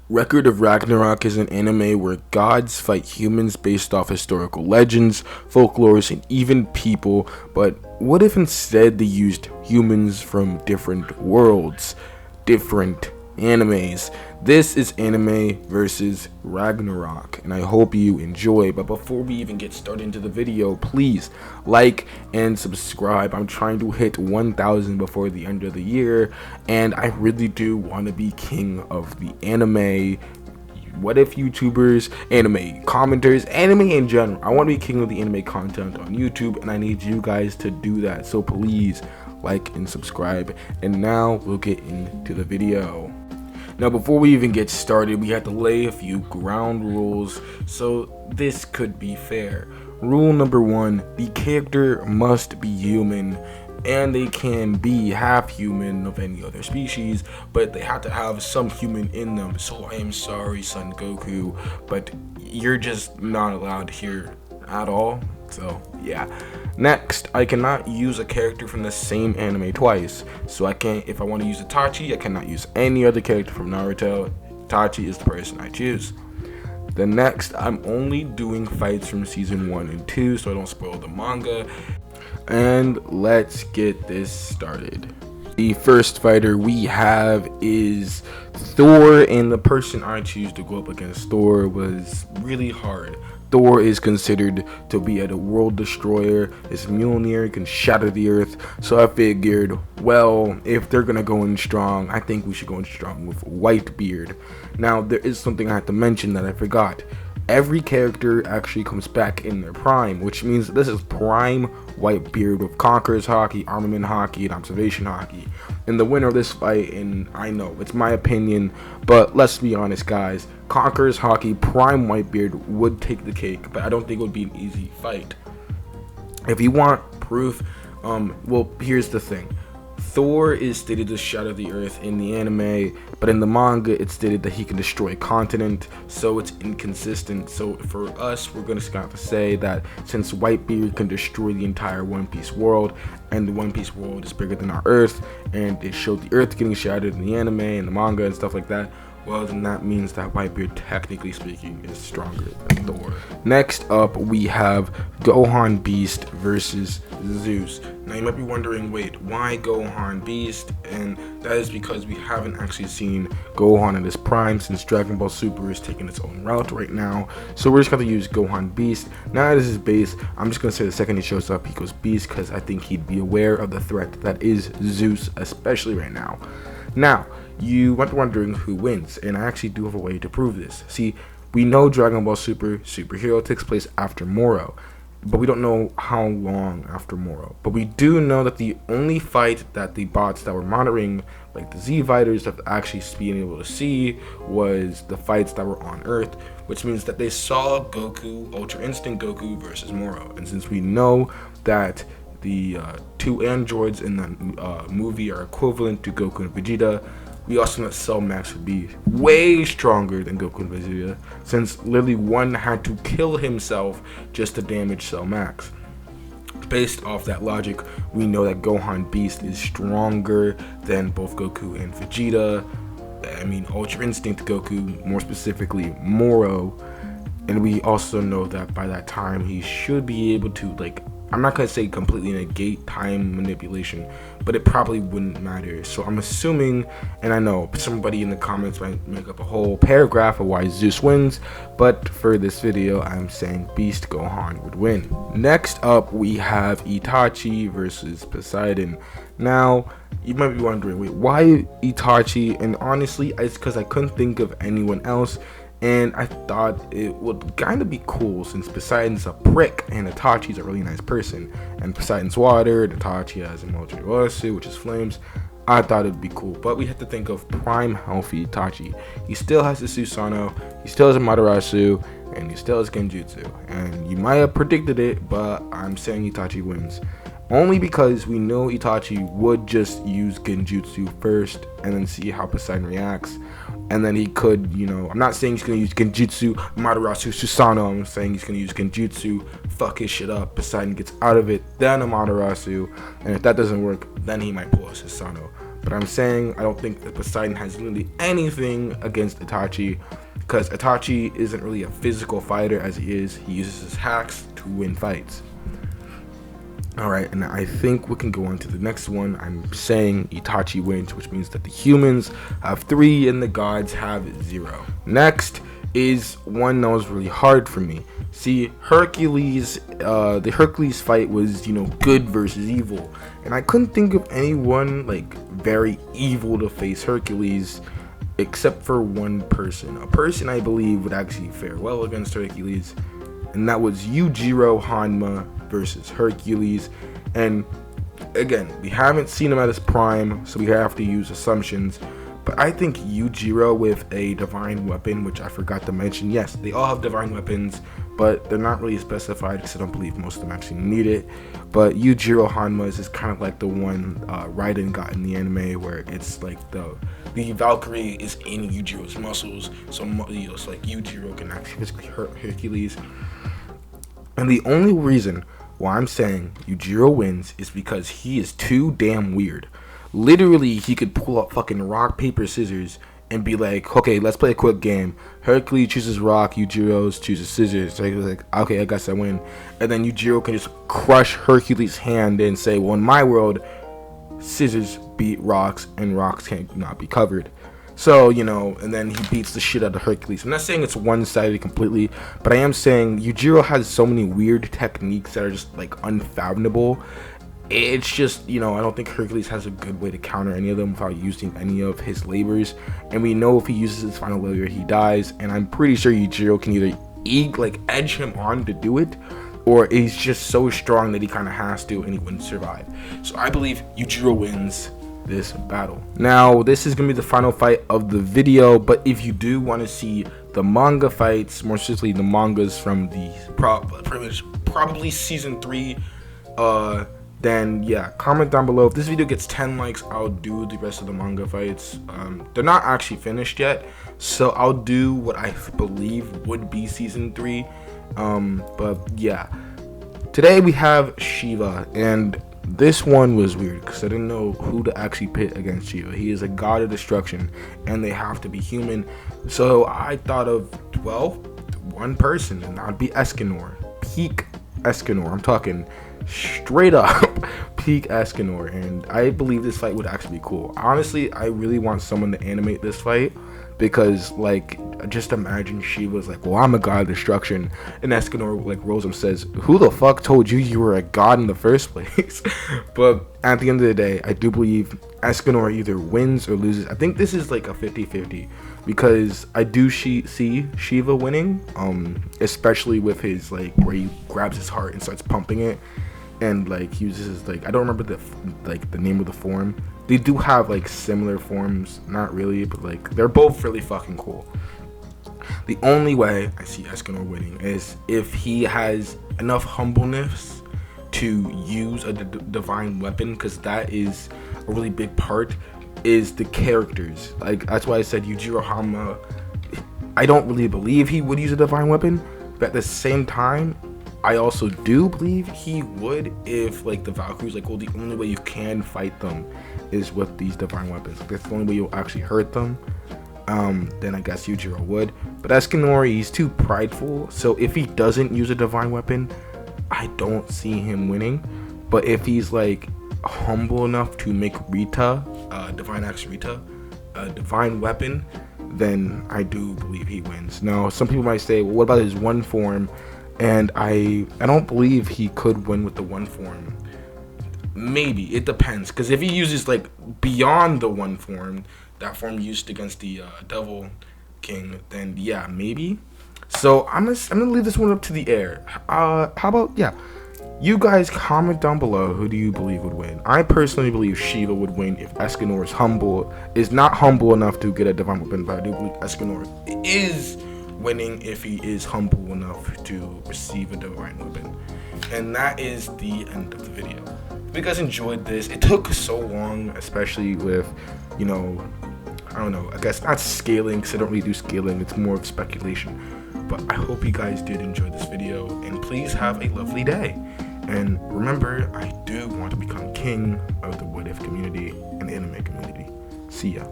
Record of Ragnarok is an anime where gods fight humans based off historical legends, folklores, and even people, but what if instead they used humans from different worlds, different animes? This is anime versus Ragnarok, and I hope you enjoy. But before we even get started into the video, please like and subscribe. I'm trying to hit 1,000 before the end of the year, and I really do want to be king of the anime what if YouTubers, anime commenters, anime in general. I want to be king of the anime content on YouTube, and I need you guys to do that. So please like and subscribe. And now we'll get into the video. Now, before we even get started, we have to lay a few ground rules so this could be fair. Rule number 1, the character must be human, and they can be half human of any other species, but they have to have some human in them. So I am sorry, Son Goku, but you're just not allowed here at all. So yeah. Next, I cannot use a character from the same anime twice. So I can't, if I want to use Itachi, I cannot use any other character from Naruto. Itachi is the person I choose. The next, I'm only doing fights from season 1 and 2 so I don't spoil the manga. And let's get this started. The first fighter we have is Thor, and the person I choose to go up against Thor was really hard. Thor is considered to be a world destroyer. His Mjolnir can shatter the earth. So I figured, well, if they're gonna go in strong, I think we should go in strong with Whitebeard. Now, there is something I have to mention that I forgot. Every character actually comes back in their prime, which means this is prime Whitebeard with Conqueror's Hockey, Armament Hockey, and Observation Hockey. And the winner of this fight, and I know it's my opinion, but let's be honest, guys, Conqueror's Hockey, prime Whitebeard would take the cake, but I don't think it would be an easy fight. If you want proof, well, here's the thing. Thor is stated to shatter the earth in the anime, but in the manga it's stated that he can destroy a continent, so it's inconsistent. So for us, we're going to have to say that since Whitebeard can destroy the entire One Piece world, and the One Piece world is bigger than our earth, and it showed the earth getting shattered in the anime and the manga and stuff like that, well, then that means that Whitebeard, technically speaking, is stronger than Thor. Next up, we have Gohan Beast versus Zeus. Now, you might be wondering, wait, why Gohan Beast? And that is because we haven't actually seen Gohan in his prime since Dragon Ball Super is taking its own route right now. So we're just going to use Gohan Beast. Now, this is base. I'm just going to say the second he shows up, he goes Beast, because I think he'd be aware of the threat that is Zeus, especially right now. Now, you might be wondering who wins, and I actually do have a way to prove this. See, we know Dragon Ball Super Superhero takes place after Moro, but we don't know how long after Moro. But we do know that the only fight that the bots that were monitoring, like the Z Fighters, have actually been able to see was the fights that were on Earth, which means that they saw Goku, Ultra Instinct Goku versus Moro. And since we know that the two androids in the movie are equivalent to Goku and Vegeta, we also know that Cell Max would be way stronger than Goku and Vegeta, since literally one had to kill himself just to damage Cell Max. Based off that logic, we know that Gohan Beast is stronger than both Goku and Vegeta. I mean, Ultra Instinct Goku, more specifically Moro. And we also know that by that time, he should be able to, like, I'm not going to say completely negate time manipulation, but it probably wouldn't matter. So I'm assuming, and I know somebody in the comments might make up a whole paragraph of why Zeus wins, but for this video, I'm saying Beast Gohan would win. Next up, we have Itachi versus Poseidon. Now, you might be wondering, wait, why Itachi? And honestly, it's because I couldn't think of anyone else. And I thought it would kind of be cool since Poseidon's a prick and Itachi's a really nice person. And Poseidon's water, Itachi has Emojirasu, which is flames. I thought it'd be cool. But we have to think of prime healthy Itachi. He still has the Susanoo, he still has a Amaterasu, and he still has Genjutsu. And you might have predicted it, but I'm saying Itachi wins. Only because we know Itachi would just use Genjutsu first and then see how Poseidon reacts. And then he could, you know, I'm not saying he's going to use Genjutsu, Amaterasu, Susanoo. I'm saying he's going to use Genjutsu, fuck his shit up, Poseidon gets out of it, then Amaterasu. And if that doesn't work, then he might pull a Susanoo. But I'm saying I don't think that Poseidon has really anything against Itachi, because Itachi isn't really a physical fighter as he is. He uses his hacks to win fights. Alright, and I think we can go on to the next one. I'm saying Itachi wins, which means that the humans have 3 and the gods have 0. Next is one that was really hard for me. See, Hercules, the Hercules fight was, good versus evil. And I couldn't think of anyone, very evil to face Hercules, except for one person. A person I believe would actually fare well against Hercules, and that was Yujiro Hanma versus Hercules. And again, we haven't seen him at his prime, so we have to use assumptions. But I think Yujiro with a divine weapon, which I forgot to mention. Yes, they all have divine weapons, but they're not really specified because I don't believe most of them actually need it. But Yujiro Hanma is kind of like the one Raiden got in the anime, where it's like the Valkyrie is in Yujiro's muscles, so it's like Yujiro can actually physically hurt Hercules. And the only reason why I'm saying Yujiro wins is because he is too damn weird. Literally, he could pull up fucking rock, paper, scissors and be like, okay, let's play a quick game. Hercules chooses rock, Yujiro chooses scissors. So he was like, okay, I guess I win. And then Yujiro can just crush Hercules' hand and say, well, in my world, scissors beat rocks and rocks can't not be covered. So, and then he beats the shit out of Hercules. I'm not saying it's one-sided completely, but I am saying Yujiro has so many weird techniques that are just, unfathomable. It's just, I don't think Hercules has a good way to counter any of them without using any of his labors. And we know if he uses his final labor, he dies. And I'm pretty sure Yujiro can either edge him on to do it, or he's just so strong that he kind of has to and he wouldn't survive. So I believe Yujiro wins this battle. Now, this is going to be the final fight of the video, but if you do want to see the manga fights, more specifically the mangas from the probably season 3, then yeah, comment down below. If this video gets 10 likes, I'll do the rest of the manga fights. They're not actually finished yet, so I'll do what I believe would be season 3. But yeah, today we have Shiva, and this one was weird because I didn't know who to actually pit against Shiva. He is a god of destruction, and they have to be human. So I thought of, one person, and that would be Escanori. Peak Escanori. I'm talking straight up peak Escanori, and I believe this fight would actually be cool. Honestly, I really want someone to animate this fight, because just imagine Shiva's like, well, I'm a god of destruction, and Escanori rolls up and says, who the fuck told you you were a god in the first place? But at the end of the day, I do believe Escanori either wins or loses. I think this is a 50-50, because I do see Shiva winning, especially with his where he grabs his heart and starts pumping it, and he uses his I don't remember the name of the form. They do have similar forms, not really, but they're both really fucking cool. The only way I see Escanor winning is if he has enough humbleness to use a divine weapon, because that is a really big part, is the characters. That's why I said Yujiro Hanma, I don't really believe he would use a divine weapon, but at the same time, I also do believe he would if the Valkyries well, the only way you can fight them is with these divine weapons. That's the only way you'll actually hurt them. Then I guess Yujiro would. But Escanori, he's too prideful, so if he doesn't use a divine weapon, I don't see him winning. But if he's humble enough to make Rita, Divine Axe Rita, a divine weapon, then I do believe he wins. Now, some people might say, well, what about his one form? And I don't believe he could win with the one form. Maybe, it depends, because if he uses beyond the one form, that form used against the Devil King, then yeah, maybe. So I'm gonna leave this one up to the air. How about, you guys comment down below, who do you believe would win? I personally believe Shiva would win if Escanor is not humble enough to get a divine weapon, but I do believe Escanor is winning if he is humble enough to receive a divine weapon. And that is the end of the video. If you guys enjoyed this, it took so long, especially with, I don't know, I guess not scaling, because I don't really do scaling, it's more of speculation. But I hope you guys did enjoy this video, and please have a lovely day. And remember, I do want to become king of the What If community, and and anime community. See ya.